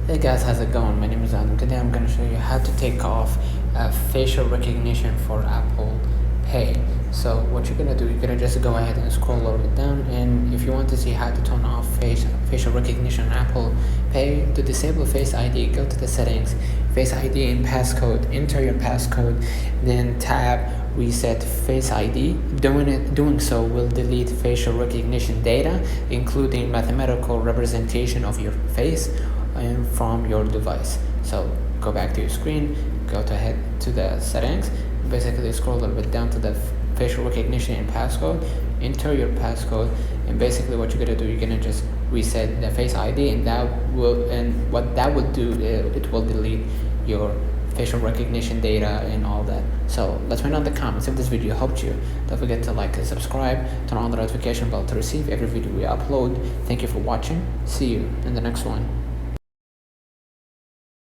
Hey guys, how's it going? My name is Adam. Today I'm going to show you how to take off facial recognition for Apple Pay. So what you're going to do, you're going to just go ahead and scroll a little bit down, and if you want to see how to turn off facial recognition on Apple Pay, to disable Face ID, go to the settings, Face ID and passcode, enter your passcode, then tab reset Face ID. Doing so will delete facial recognition data, including mathematical representation of your face and from your device. So go back to your screen, go to the settings, basically scroll a little bit down to the facial recognition and passcode, enter your passcode, and basically what you're gonna do, you're gonna just reset the Face ID, and what that will do, it will delete your facial recognition data and all that. So let's find out in the comments if this video helped you. Don't forget to like and subscribe, turn on the notification bell to receive every video we upload. Thank you for watching. See you in the next one.